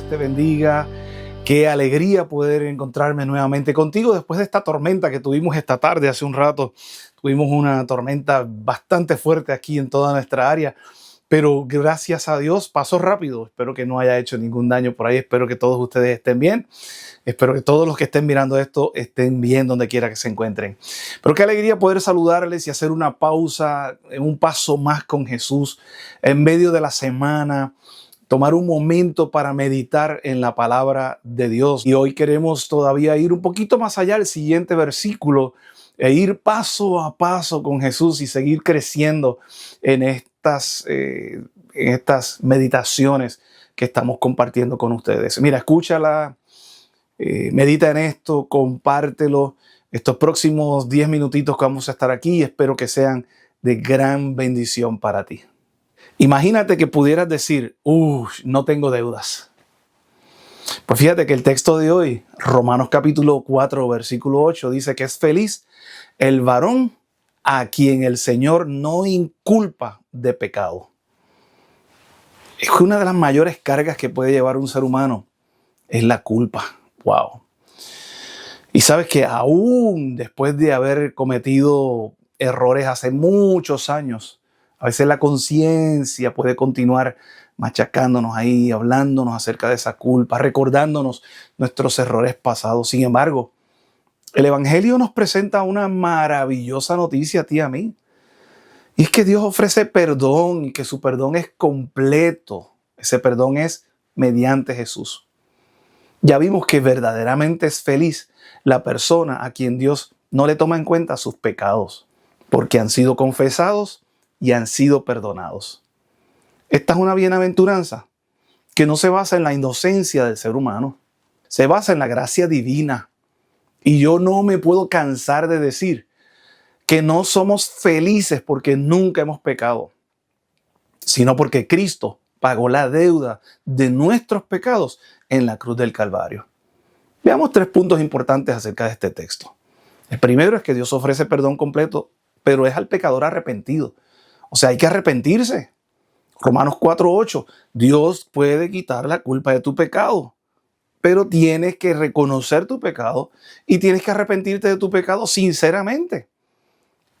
te bendiga. Qué alegría poder encontrarme nuevamente contigo después de esta tormenta que tuvimos esta tarde. Hace un rato tuvimos una tormenta bastante fuerte aquí en toda nuestra área, pero gracias a Dios pasó rápido. Espero que no haya hecho ningún daño por ahí. Espero que todos ustedes estén bien. Espero que todos los que estén mirando esto estén bien donde quiera que se encuentren. Pero qué alegría poder saludarles y hacer una pausa, un paso más con Jesús en medio de la semana. Tomar un momento para meditar en la palabra de Dios. Y hoy queremos todavía ir un poquito más allá del siguiente versículo e ir paso a paso con Jesús y seguir creciendo en estas meditaciones que estamos compartiendo con ustedes. Mira, escúchala, medita en esto, compártelo. Estos próximos 10 minutitos que vamos a estar aquí, espero que sean de gran bendición para ti. Imagínate que pudieras decir, no tengo deudas. Pues fíjate que el texto de hoy, Romanos capítulo 4, versículo 8, dice que es feliz el varón a quien el Señor no inculpa de pecado. Es que una de las mayores cargas que puede llevar un ser humano es la culpa. Wow. Y sabes que aún después de haber cometido errores hace muchos años, a veces la conciencia puede continuar machacándonos ahí, hablándonos acerca de esa culpa, recordándonos nuestros errores pasados. Sin embargo, el Evangelio nos presenta una maravillosa noticia a ti y a mí. Y es que Dios ofrece perdón y que su perdón es completo. Ese perdón es mediante Jesús. Ya vimos que verdaderamente es feliz la persona a quien Dios no le toma en cuenta sus pecados, porque han sido confesados y han sido perdonados. Esta es una bienaventuranza que no se basa en la inocencia del ser humano, se basa en la gracia divina. Y yo no me puedo cansar de decir que no somos felices porque nunca hemos pecado, sino porque Cristo pagó la deuda de nuestros pecados en la cruz del Calvario. Veamos 3 puntos importantes acerca de este texto. El primero es que Dios ofrece perdón completo, pero es al pecador arrepentido. O sea, hay que arrepentirse. Romanos 4:8, Dios puede quitar la culpa de tu pecado, pero tienes que reconocer tu pecado y tienes que arrepentirte de tu pecado sinceramente.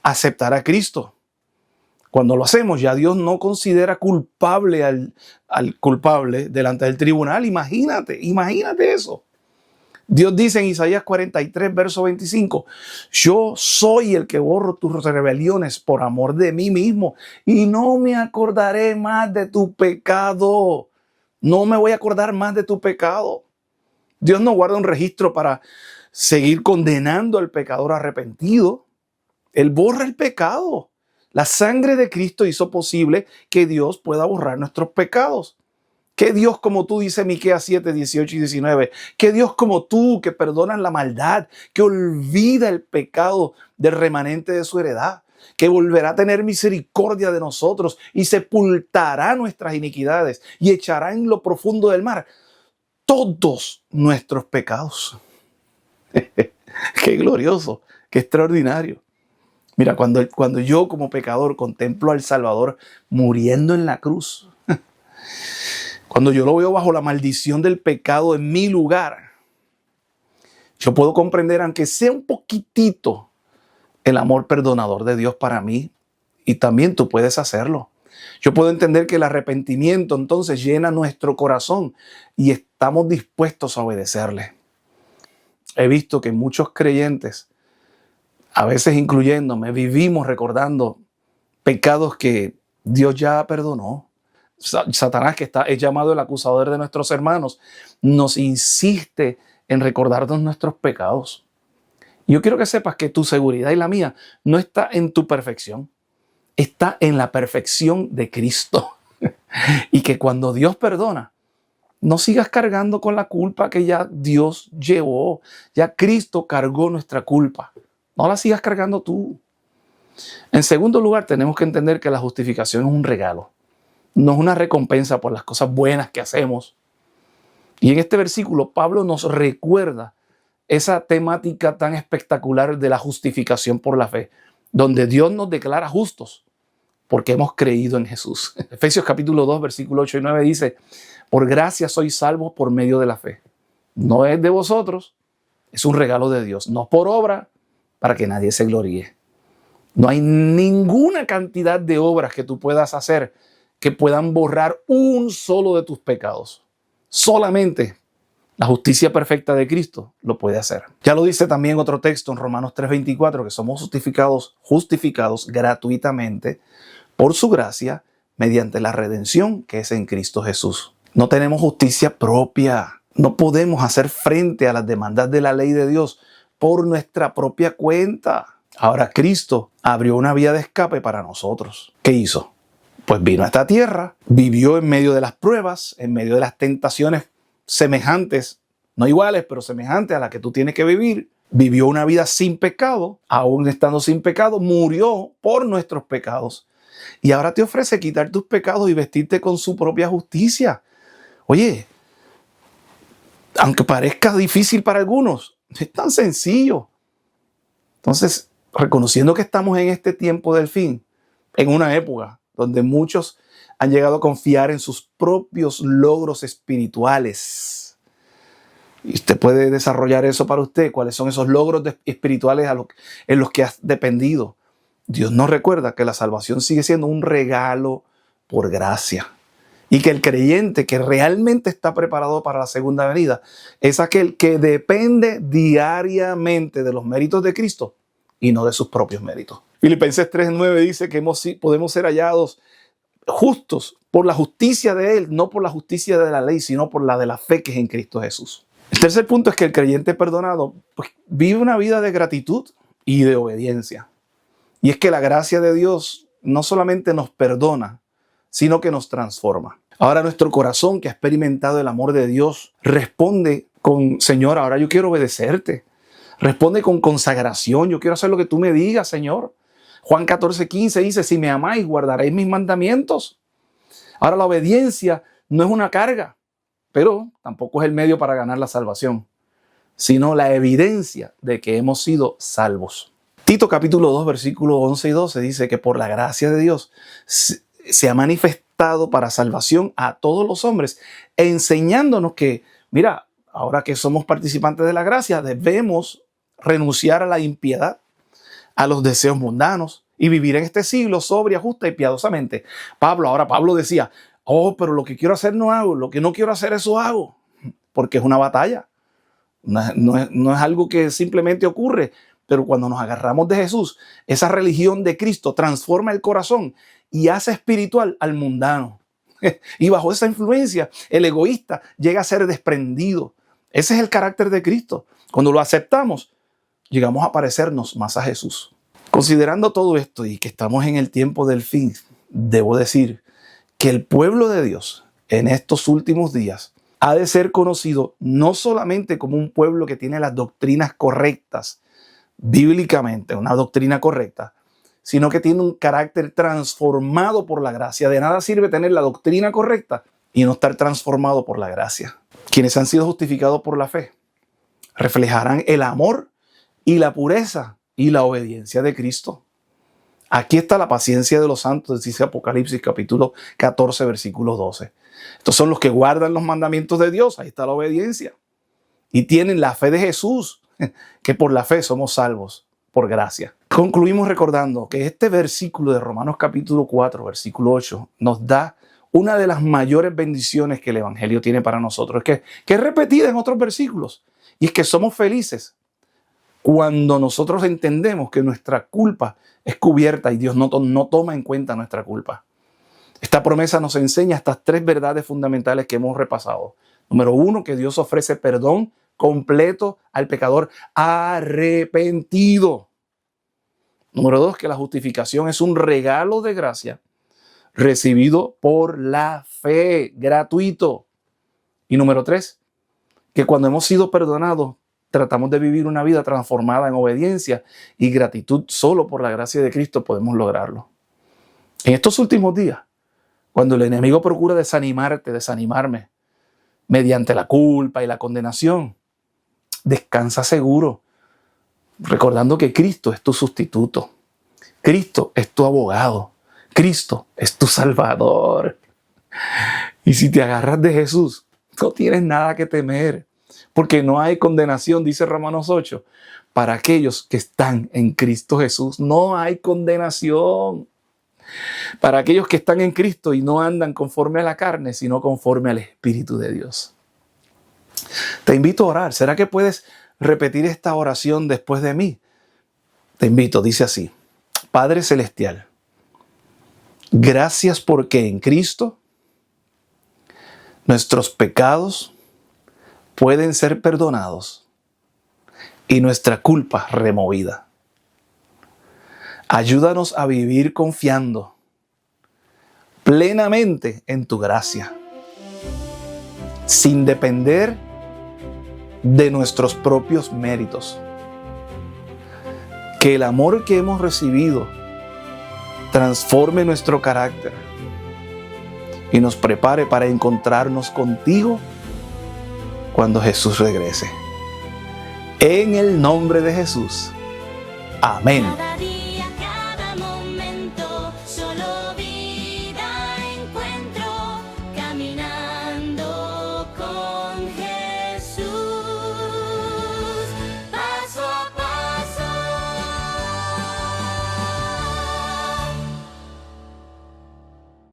Aceptar a Cristo. Cuando lo hacemos, ya Dios no considera culpable al culpable delante del tribunal. Imagínate eso. Dios dice en Isaías 43, verso 25, yo soy el que borro tus rebeliones por amor de mí mismo y no me acordaré más de tu pecado. No me voy a acordar más de tu pecado. Dios no guarda un registro para seguir condenando al pecador arrepentido. Él borra el pecado. La sangre de Cristo hizo posible que Dios pueda borrar nuestros pecados. ¿Qué Dios como tú, dice Miqueas 7, 18 y 19? ¿Qué Dios como tú que perdonas la maldad, que olvida el pecado del remanente de su heredad, que volverá a tener misericordia de nosotros y sepultará nuestras iniquidades y echará en lo profundo del mar todos nuestros pecados? ¡Qué glorioso! ¡Qué extraordinario! Mira, cuando yo como pecador contemplo al Salvador muriendo en la cruz, cuando yo lo veo bajo la maldición del pecado en mi lugar, yo puedo comprender, aunque sea un poquitito, el amor perdonador de Dios para mí, y también tú puedes hacerlo. Yo puedo entender que el arrepentimiento entonces llena nuestro corazón y estamos dispuestos a obedecerle. He visto que muchos creyentes, a veces incluyéndome, vivimos recordando pecados que Dios ya perdonó. Satanás, que es llamado el acusador de nuestros hermanos, nos insiste en recordarnos nuestros pecados. Yo quiero que sepas que tu seguridad y la mía no está en tu perfección, está en la perfección de Cristo. Y que cuando Dios perdona, no sigas cargando con la culpa que ya Dios llevó. Ya Cristo cargó nuestra culpa. No la sigas cargando tú. En segundo lugar, tenemos que entender que la justificación es un regalo. No es una recompensa por las cosas buenas que hacemos. Y en este versículo, Pablo nos recuerda esa temática tan espectacular de la justificación por la fe, donde Dios nos declara justos porque hemos creído en Jesús. Efesios capítulo 2, versículo 8 y 9 dice, por gracia sois salvos por medio de la fe. No es de vosotros, es un regalo de Dios, no por obra, para que nadie se gloríe. No hay ninguna cantidad de obras que tú puedas hacer que puedan borrar un solo de tus pecados. Solamente la justicia perfecta de Cristo lo puede hacer. Ya lo dice también otro texto en Romanos 3:24, que somos justificados gratuitamente por su gracia mediante la redención que es en Cristo Jesús. No tenemos justicia propia. No podemos hacer frente a las demandas de la ley de Dios por nuestra propia cuenta. Ahora Cristo abrió una vía de escape para nosotros. ¿Qué hizo? Pues vino a esta tierra, vivió en medio de las pruebas, en medio de las tentaciones semejantes, no iguales, pero semejantes a las que tú tienes que vivir. Vivió una vida sin pecado, aún estando sin pecado, murió por nuestros pecados. Y ahora te ofrece quitar tus pecados y vestirte con su propia justicia. Oye, aunque parezca difícil para algunos, es tan sencillo. Entonces, reconociendo que estamos en este tiempo del fin, en una época donde muchos han llegado a confiar en sus propios logros espirituales. Y usted puede desarrollar eso para usted. ¿Cuáles son esos logros espirituales en los que has dependido? Dios nos recuerda que la salvación sigue siendo un regalo por gracia. Y que el creyente que realmente está preparado para la segunda venida es aquel que depende diariamente de los méritos de Cristo y no de sus propios méritos. Filipenses 3:9 dice que podemos ser hallados justos por la justicia de Él, no por la justicia de la ley, sino por la de la fe que es en Cristo Jesús. El tercer punto es que el creyente perdonado pues, vive una vida de gratitud y de obediencia. Y es que la gracia de Dios no solamente nos perdona, sino que nos transforma. Ahora nuestro corazón que ha experimentado el amor de Dios responde con, Señor, ahora yo quiero obedecerte. Responde con consagración, yo quiero hacer lo que tú me digas, Señor. Juan 14:15 dice, si me amáis, guardaréis mis mandamientos. Ahora la obediencia no es una carga, pero tampoco es el medio para ganar la salvación, sino la evidencia de que hemos sido salvos. Tito capítulo 2, versículos 11 y 12 dice que por la gracia de Dios se ha manifestado para salvación a todos los hombres, enseñándonos que, mira, ahora que somos participantes de la gracia, debemos renunciar a la impiedad, a los deseos mundanos y vivir en este siglo sobria, justa y piadosamente. Pablo decía, pero lo que quiero hacer no hago, lo que no quiero hacer eso hago, porque es una batalla. No es algo que simplemente ocurre, pero cuando nos agarramos de Jesús, esa religión de Cristo transforma el corazón y hace espiritual al mundano. Y bajo esa influencia, el egoísta llega a ser desprendido. Ese es el carácter de Cristo. Cuando lo aceptamos, llegamos a parecernos más a Jesús. Considerando todo esto y que estamos en el tiempo del fin, debo decir que el pueblo de Dios en estos últimos días ha de ser conocido no solamente como un pueblo que tiene las doctrinas correctas, bíblicamente, una doctrina correcta, sino que tiene un carácter transformado por la gracia. De nada sirve tener la doctrina correcta y no estar transformado por la gracia. Quienes han sido justificados por la fe reflejarán el amor y la pureza y la obediencia de Cristo. Aquí está la paciencia de los santos, dice Apocalipsis capítulo 14, versículo 12. Estos son los que guardan los mandamientos de Dios, ahí está la obediencia. Y tienen la fe de Jesús, que por la fe somos salvos, por gracia. Concluimos recordando que este versículo de Romanos capítulo 4, versículo 8, nos da una de las mayores bendiciones que el Evangelio tiene para nosotros, que es repetida en otros versículos, y es que somos felices cuando nosotros entendemos que nuestra culpa es cubierta y Dios no toma en cuenta nuestra culpa. Esta promesa nos enseña estas tres verdades fundamentales que hemos repasado. Número 1, que Dios ofrece perdón completo al pecador arrepentido. Número 2, que la justificación es un regalo de gracia recibido por la fe, gratuito. Y número 3, que cuando hemos sido perdonados, tratamos de vivir una vida transformada en obediencia y gratitud. Solo por la gracia de Cristo podemos lograrlo. En estos últimos días, cuando el enemigo procura desanimarme, mediante la culpa y la condenación, descansa seguro, recordando que Cristo es tu sustituto. Cristo es tu abogado. Cristo es tu Salvador. Y si te agarras de Jesús, no tienes nada que temer, porque no hay condenación, dice Romanos 8, para aquellos que están en Cristo Jesús. No hay condenación para aquellos que están en Cristo y no andan conforme a la carne, sino conforme al Espíritu de Dios. Te invito a orar. ¿Será que puedes repetir esta oración después de mí? Te invito, dice así: Padre Celestial, gracias porque en Cristo nuestros pecados pueden ser perdonados y nuestra culpa removida. Ayúdanos a vivir confiando plenamente en tu gracia, sin depender de nuestros propios méritos. Que el amor que hemos recibido transforme nuestro carácter y nos prepare para encontrarnos contigo cuando Jesús regrese. En el nombre de Jesús. Amén.